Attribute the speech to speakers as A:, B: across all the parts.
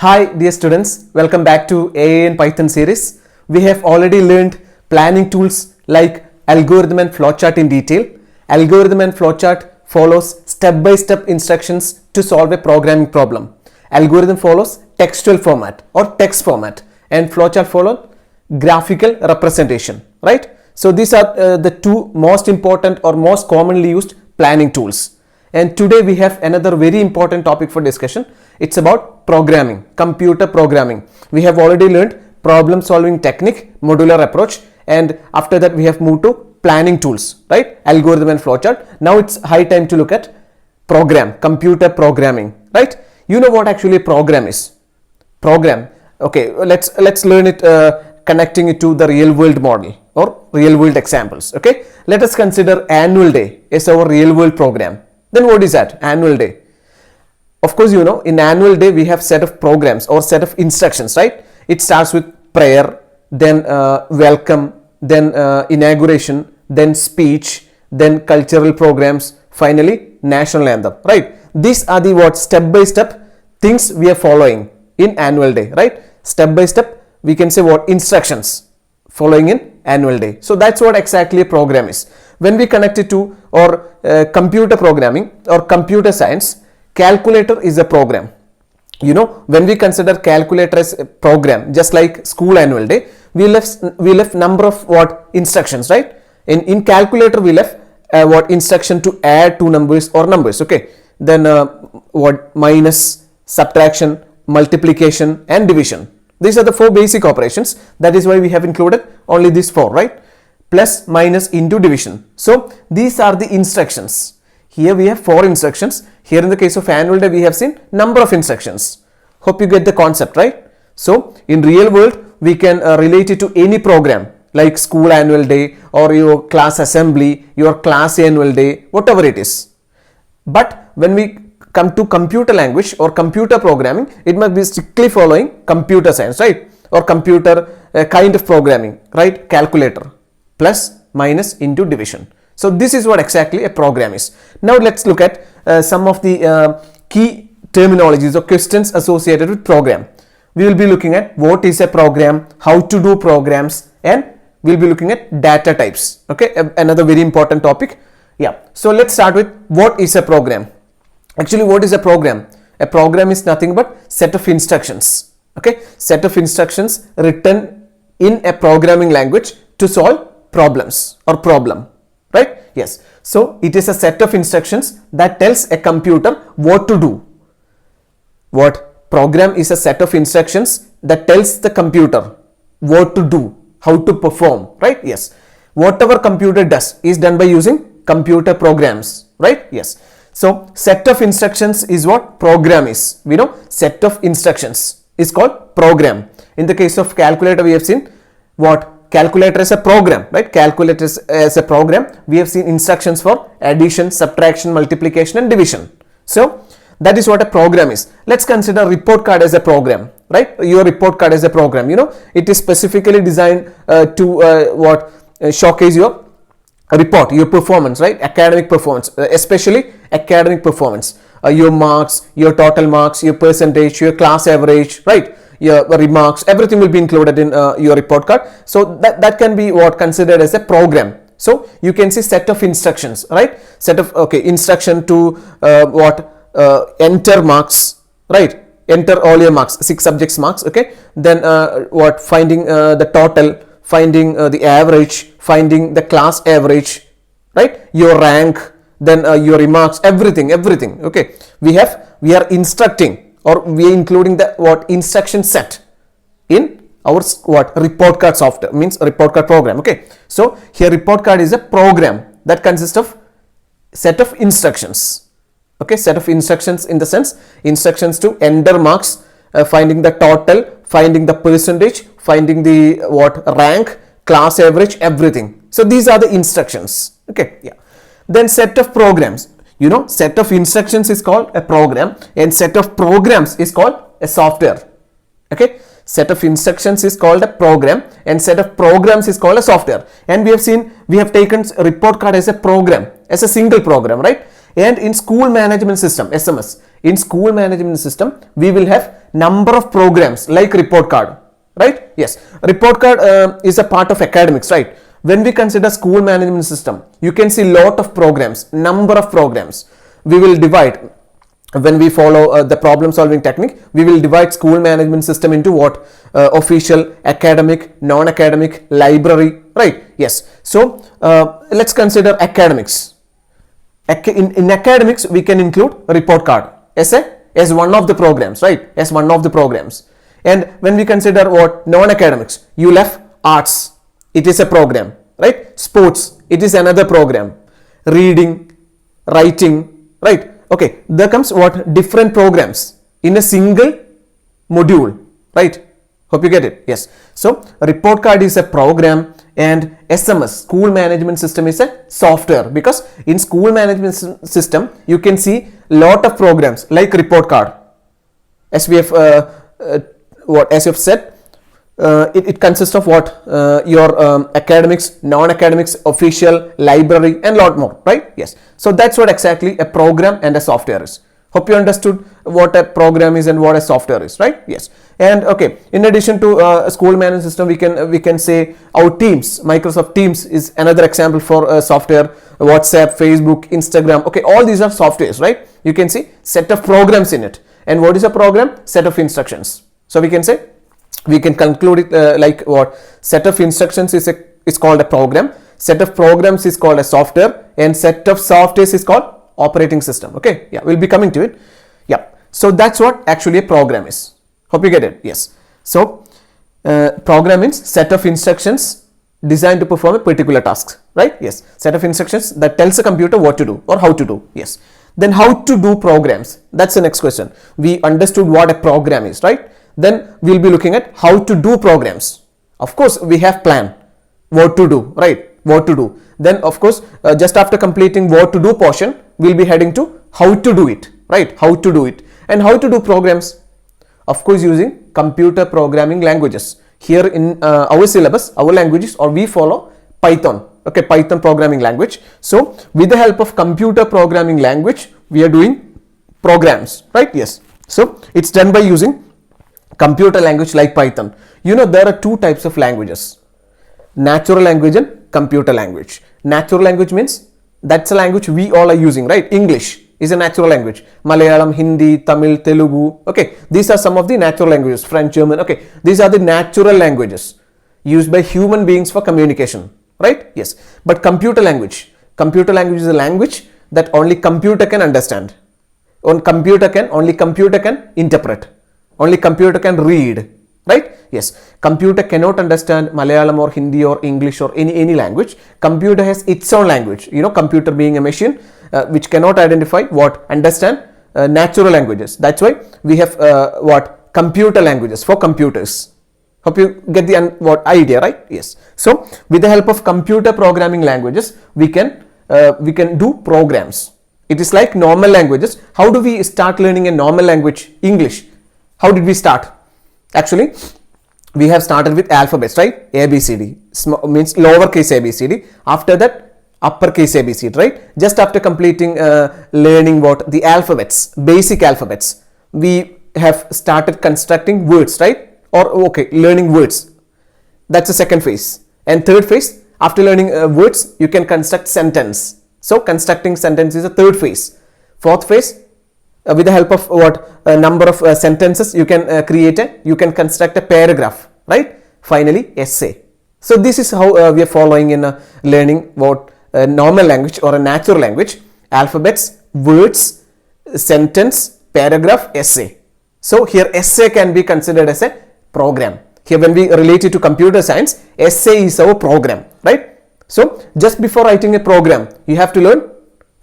A: Hi dear students, welcome back to AI and Python series. We have already learned planning tools like algorithm and flowchart in detail. Algorithm and flowchart follows step-by-step instructions to solve a programming problem. Algorithm follows textual format or text format and flowchart follows graphical representation, right? So these are the two most important or most commonly used planning tools. And today we have another very important topic for discussion. It's about programming, computer programming. We have already learned problem solving technique, modular approach, and after that we have moved to planning tools, right? Algorithm and flowchart. Now it's high time to look at computer programming, right? You know what actually a program is? Program. Okay, let's learn it connecting it to the real world model or real world examples. Okay, let us consider annual day as our real world program. Then what is that? Annual day. Of course, you know, in annual day we have set of programs or set of instructions, right? It starts with prayer, then welcome, then inauguration, then speech, then cultural programs, finally national anthem, right? These are the step by step things we are following in annual day, right? Step by step we can say instructions following in annual day. So that's what exactly a program is. When we connect it to computer programming or computer science, calculator is a program. You know, when we consider calculator as a program, just like school annual day, we left number of instructions, right? In calculator we left instruction to add two numbers or numbers, okay? Then minus, subtraction, multiplication and division. These are the four basic operations. That is why we have included only these four, right? Plus, minus, into, division. So these are the instructions. Here we have four instructions. Here in the case of annual day we have seen number of instructions. Hope you get the concept, right? So in real world we can relate it to any program like school annual day or your class assembly, your class annual day, whatever it is. But when we come to computer language or computer programming, it must be strictly following computer science, right? Or computer kind of programming, right? Calculator. Plus, minus, into, division. So this is what exactly a program is. Now let's look at some of the key terminologies or questions associated with program. We will be looking at what is a program, how to do programs, and we'll be looking at data types. Okay, another very important topic. Yeah. So let's start with what is a program. Actually, what is a program? A program is nothing but set of instructions. Okay, set of instructions written in a programming language to solve problems or problem, right? Yes. So it is a set of instructions that tells a computer what to do. What program is a set of instructions that tells the computer what to do, how to perform, right? Yes. Whatever computer does is done by using computer programs, right? Yes. So set of instructions is what program is. We know set of instructions is called program. In the case of calculator we have seen calculator is a program, right? Calculator is a program. We have seen instructions for addition, subtraction, multiplication and division. So that is what a program is. Let's consider report card as a program, right? Your report card as a program. You know, it is specifically designed to showcase your report, your performance, right? Academic performance, especially academic performance. Your marks, your total marks, your percentage, your class average, right? Your remarks, everything will be included in your report card. So that can be considered as a program. So you can see set of instructions, right? Set of instruction to enter marks, right? Enter all your marks, 6 subjects marks, okay? Then finding the total, finding the average, finding the class average, right? Your rank, then your remarks, everything, okay? We are instructing or we are including the instruction set in our report card software, means report card program, okay? So here report card is a program that consists of set of instructions, okay? Set of instructions in the sense instructions to enter marks, finding the total, finding the percentage, finding the rank, class average, everything. So these are the instructions, okay? Yeah. Then set of programs. You know, set of instructions is called a program and set of programs is called a software. Okay, set of instructions is called a program and set of programs is called a software. And we have taken report card as a program, as a single program, right? And in school management system, SMS, In school management system, we will have number of programs like report card, right? Yes, report card is a part of academics, right? When we consider school management system, you can see lot of programs, number of programs. We will divide, when we follow the problem solving technique, we will divide school management system into what? Official, academic, non-academic, library, right? Yes. So let's consider academics. In academics, we can include report card as one of the programs, right? As one of the programs. And when we consider what? Non-academics, you left arts, it is a program, right? Sports, it is another program. Reading, writing, right? Okay, there comes what? Different programs in a single module, right? Hope you get it. Yes. So report card is a program and SMS, school management system, is a software, because in school management system you can see lot of programs like report card. As we have as you have said, it consists of what? Your academics, non-academics, official, library, and lot more, right? Yes. So that's what exactly a program and a software is. Hope you understood what a program is and what a software is, right? Yes. And okay, in addition to school management system, we can say our Teams, Microsoft Teams is another example for software. WhatsApp, Facebook, Instagram. Okay, all these are softwares, right? You can see set of programs in it. And what is a program? Set of instructions. So we can say, we can conclude it like what? Set of instructions is called a program. Set of programs is called a software, and set of softwares is called operating system. Okay, yeah, we'll be coming to it. Yeah, so that's what actually a program is. Hope you get it. Yes. So program means set of instructions designed to perform a particular task, right? Yes, set of instructions that tells a computer what to do or how to do. Yes. Then how to do programs, that's the next question. We understood what a program is, right? Then we'll be looking at how to do programs. Of course, we have plan what to do, right? What to do. Then of course, just after completing what to do portion, we'll be heading to how to do it, right? How to do it. And how to do programs, of course, using computer programming languages. Here in our syllabus, our languages, or we follow Python. Okay, Python programming language. So with the help of computer programming language, we are doing programs, right? Yes. So it's done by using computer language like Python. You know, there are two types of languages: natural language and computer language. Natural language means that's a language we all are using, right? English is a natural language. Malayalam, Hindi, Tamil, Telugu. Okay, these are some of the natural languages. French, German. Okay, these are the natural languages used by human beings for communication, right? Yes. But computer language is a language that only computer can understand. Only computer can interpret. Only computer can read, right? Yes. Computer cannot understand Malayalam or Hindi or English or any language. Computer has its own language. You know, computer being a machine which cannot understand natural languages. That's why we have computer languages for computers. Hope you get the idea, right? Yes. So with the help of computer programming languages, we can do programs. It is like normal languages. How do we start learning a normal language, English? How did we start? Actually, we have started with alphabets, right? ABCD means lowercase ABCD. After that, uppercase ABCD, right? Just after completing learning the alphabets, basic alphabets, we have started constructing words, right? Or learning words. That's the second phase. And third phase, after learning words, you can construct sentence. So constructing sentence is a third phase. Fourth phase, with the help of number of sentences, you can you can construct a paragraph, right? Finally, essay. So this is how we are following in learning a normal language or a natural language: alphabets, words, sentence, paragraph, essay. So here essay can be considered as a program. Here when we relate it to computer science, essay is our program, right? So just before writing a program, you have to learn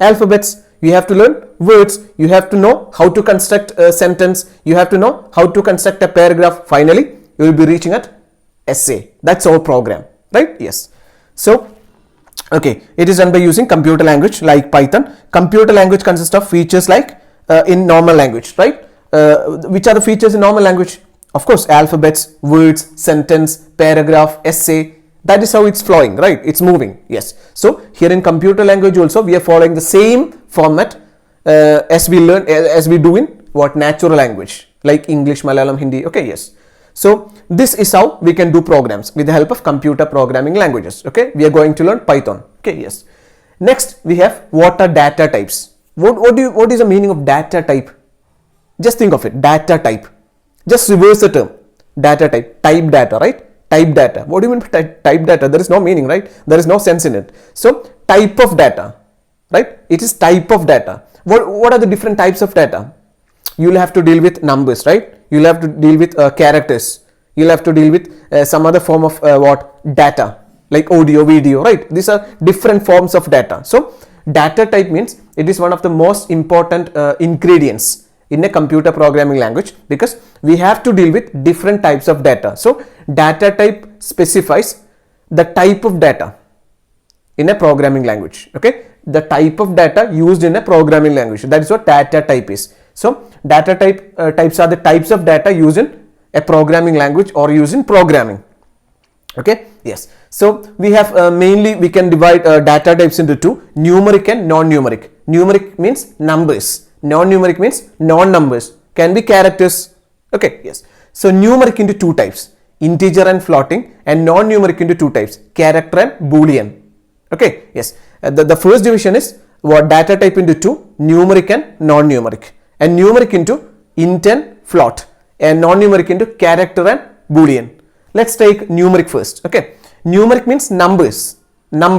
A: alphabets, you have to learn words, you have to know how to construct a sentence, you have to know how to construct a paragraph. Finally, you will be reaching at essay. That's our program, right? Yes. So okay, it is done by using computer language like Python. Computer language consists of features like in normal language, right? Which are the features in normal language? Of course, alphabets, words, sentence, paragraph, essay. That is how it's flowing, right? It's moving. Yes. So here in computer language also, we are following the same format as we learn, as we do in what natural language like English, Malayalam, Hindi. Okay, yes. So this is how we can do programs with the help of computer programming languages. Okay, we are going to learn Python. Okay, yes. Next we have what are data types. What is the meaning of data type? Just think of it, data type. Just reverse the term, data type, type data, right? Type data. What do you mean by type data? There is no meaning, right? There is no sense in it. So type of data, right? It is type of data. What are the different types of data? You will have to deal with numbers, right? You will have to deal with characters. You will have to deal with some other form of data, like audio, video, right? These are different forms of data. So data type means it is one of the most important ingredients in a computer programming language, because we have to deal with different types of data. So data type specifies the type of data in a programming language. Okay, the type of data used in a programming language, that is what data type is. So data types are the types of data used in a programming language or used in programming. Okay, yes. So we have mainly we can divide data types into two: numeric and non-numeric. Numeric means numbers, non-numeric means non-numbers, can be characters. Okay, yes. So numeric into two types: integer and floating, and non-numeric into two types: character and boolean. Okay, yes. The first division is what data type into two: numeric and non-numeric, and numeric into int and float, and non-numeric into character and boolean. Let's take numeric first. Okay, numeric means numbers, 1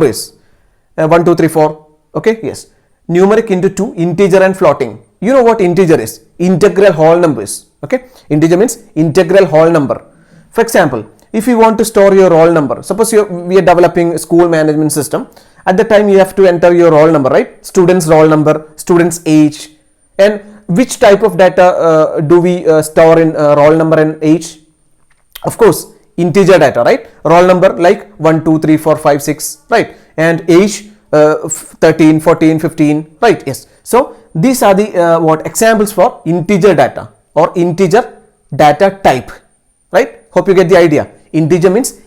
A: 2 3 4. Okay, yes. Numeric into two: integer and floating. You know what integer is? Integral whole numbers. Okay, integer means integral whole number. For example, if you want to store your roll number, suppose we are developing a school management system. At the time you have to enter your roll number, right? Student's roll number, student's age, and which type of data do we store in roll number and age? Of course, integer data, right? Roll number like 1 2 3 4 5 6, right? And age 13 14 15, right? Yes. So these are the what examples for integer data or integer data type, right? Hope you get the idea. Integer means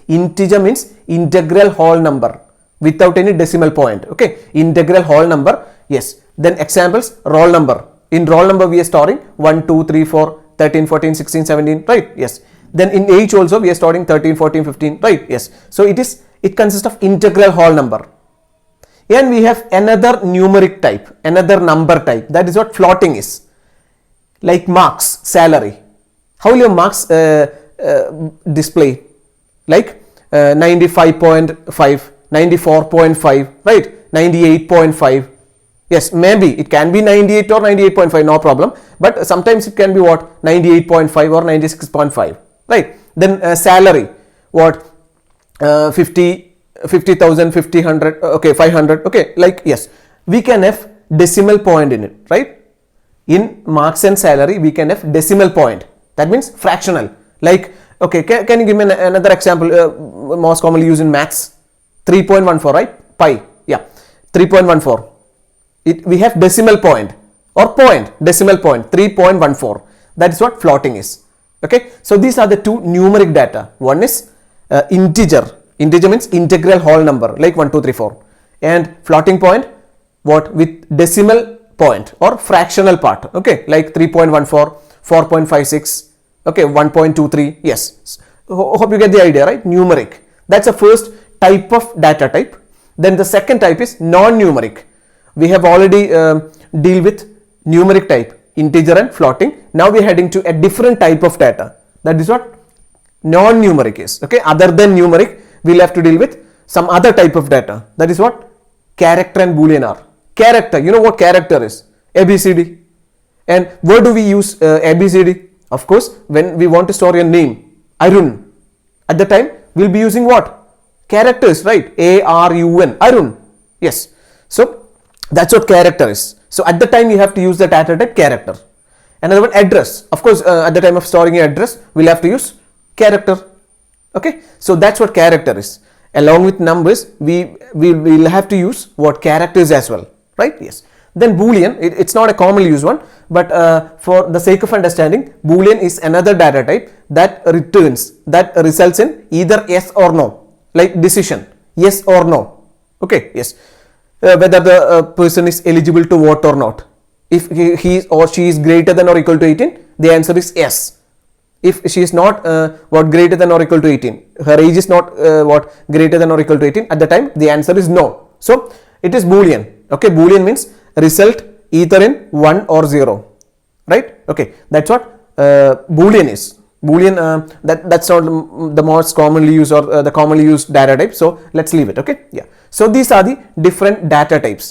A: integral whole number without any decimal point. Okay, integral whole number. Yes. Then examples: roll number. In roll number we are storing 1 2 3 4 13 14 16 17, right? Yes. Then in age also we are storing 13 14 15, right? Yes. So it consists of integral whole number. And we have another numeric type, another number type, that is what floating is, like marks, salary. How will your marks display? Like 95.5, 94.5, right? 98.5. Yes, maybe it can be 98 or 98.5, no problem. But sometimes it can be what? 98.5 or 96.5, right? Then salary, what? 50,000, 100, okay, 500, okay, like, yes, we can have decimal point in it, right? In marks and salary, we can have decimal point. That means fractional. Like, okay, can you give me another example, most commonly used in maths? 3.14, right? Pi, yeah, 3.14. We have decimal point or point, decimal point, 3.14. That is what floating is. Okay, so these are the two numeric data. One is integer. Integer means integral whole number, like 1 2 3 4, and floating point, what, with decimal point or fractional part. Okay, like 3.14, 4.56, okay, 1.23. Yes, hope you get the idea, right? Numeric. That's the first type of data type. Then the second type is non-numeric. We have already deal with numeric type, integer and floating. Now we are heading to a different type of data. That is what non-numeric is. Okay, other than numeric, we'll have to deal with some other type of data. That is what character and boolean are. Character, you know what character is? ABCD. And where do we use ABCD? Of course, when we want to store your name, Arun. At the time, we'll be using what? Characters, right? ARUN, Arun. Yes. So that's what character is. So at the time, you have to use the data type character. Another one, address. Of course, at the time of storing your address, we'll have to use character. Okay, so that's what character is. Along with numbers, we will have to use what characters as well, right? Yes. Then boolean, it's not a commonly used one, but for the sake of understanding, boolean is another data type that results in either yes or no, like decision, yes or no. Okay, yes, whether the person is eligible to vote or not. If he or she is greater than or equal to 18, the answer is yes. If she is not greater than or equal to 18, her age is not greater than or equal to 18, at the time the answer is no. So it is Boolean. Okay, Boolean means result either in 1 or 0, right? Okay, that's what Boolean is. Boolean, that's not the most commonly used or the commonly used data type, so let's leave it. Okay, yeah. So these are the different data types.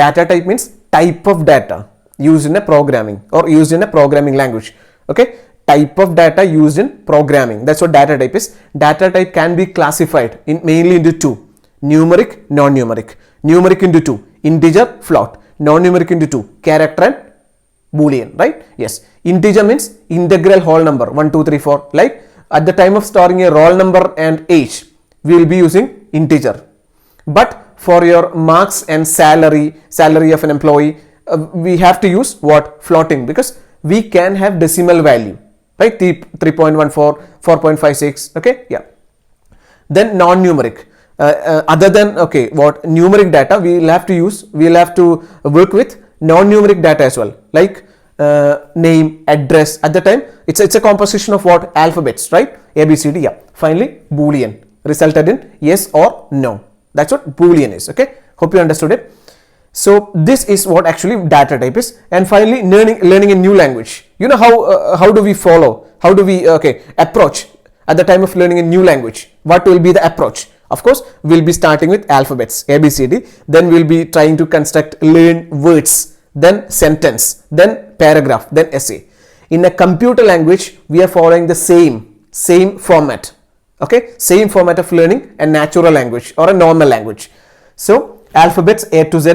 A: Data type means type of data used in a programming or used in a programming language. Okay, type of data used in programming, that's what data type is. Data type can be classified in mainly into two: numeric, non-numeric. Numeric into two: integer, float. Non-numeric into two: character and Boolean, right? Yes, integer means integral whole number 1 2 3 4. Like at the time of storing a roll number and age, we will be using integer. But for your marks and salary of an employee, we have to use what? Floating, because we can have decimal value, right? 3.14, 4.56. Okay, yeah. Then non-numeric. Other than numeric data, we will have to work with non-numeric data as well, like name, address. At the time, it's a composition of what? Alphabets, right? A, B, C, D. Yeah. Finally, Boolean resulted in yes or no. That's what Boolean is. Okay. Hope you understood it. So this is what actually data type is. And finally, learning a new language. You know how do we follow? How do we approach at the time of learning a new language? What will be the approach? Of course, we'll be starting with alphabets, A, B, C, D. Then we'll be trying to learn words, then sentence, then paragraph, then essay. In a computer language, we are following the same format. Okay, same format of learning a natural language or a normal language. So alphabets A to Z,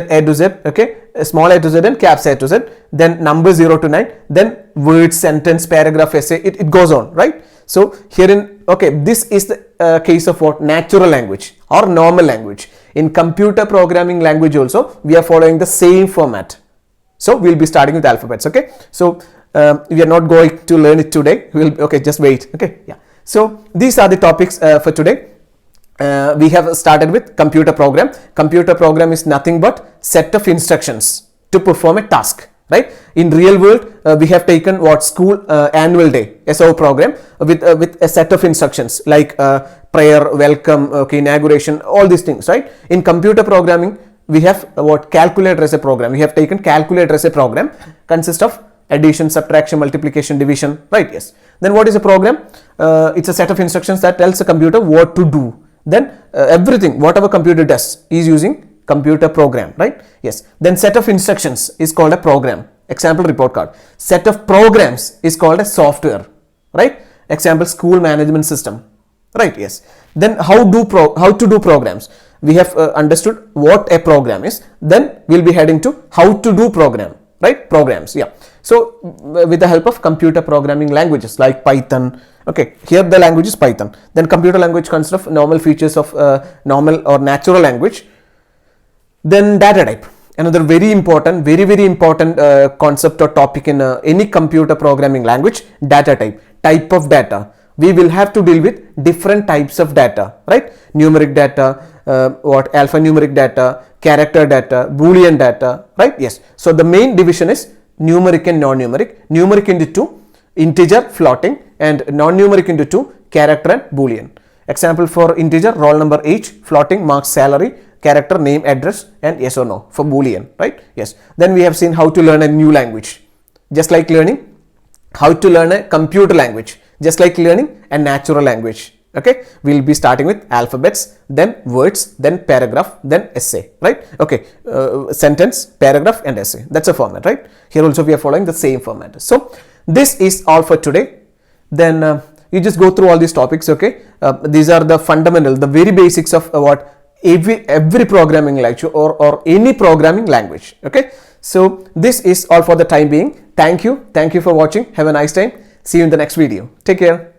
A: okay, small a to z and caps A to Z, then numbers 0 to 9, then words, sentence, paragraph, essay, it goes on, right? So herein, this is the case of what? Natural language or normal language. In computer programming language also, we are following the same format. So we'll be starting with alphabets. Okay, so we are not going to learn it today. Just wait. Okay, yeah. So these are the topics for today. We have started with computer program. Computer program is nothing but set of instructions to perform a task, right? In real world, we have taken what? School annual day SO program with a set of instructions like prayer, welcome, inauguration, all these things, right? In computer programming, we have what? Calculator as a program. We have taken calculator as a program, consists of addition, subtraction, multiplication, division, right? Yes. Then what is a program? It's a set of instructions that tells the computer what to do. Then everything, whatever computer does, is using computer program, right? Yes. Then set of instructions is called a program. Example, report card. Set of programs is called a software, right? Example, school management system, right? Yes. Then how to do programs? We have understood what a program is. Then we'll be heading to how to do program, right? Programs, yeah. So with the help of computer programming languages like Python, okay, here the language is Python. Then computer language consists of normal features of normal or natural language. Then data type, another very important concept or topic in any computer programming language. Data type of data. We will have to deal with different types of data, right? Numeric data, alphanumeric data, character data, Boolean data, right? Yes. So the main division is numeric and non-numeric. Numeric into two, integer, floating, and non-numeric into two, character and Boolean. Example for integer, roll number, age; floating, marks, salary; character, name, address; and yes or no for Boolean, right? Yes. Then we have seen how to learn a new language, just like learning how to learn a computer language, just like learning a natural language. Okay, we'll be starting with alphabets, then words, then paragraph, then essay, right? Okay, sentence, paragraph, and essay. That's a format, right? Here also we are following the same format. So this is all for today. Then you just go through all these topics. Okay, these are the fundamental, the very basics of every programming language or any programming language. Okay, so this is all for the time being. Thank you for watching. Have a nice time. See you in the next video. Take care.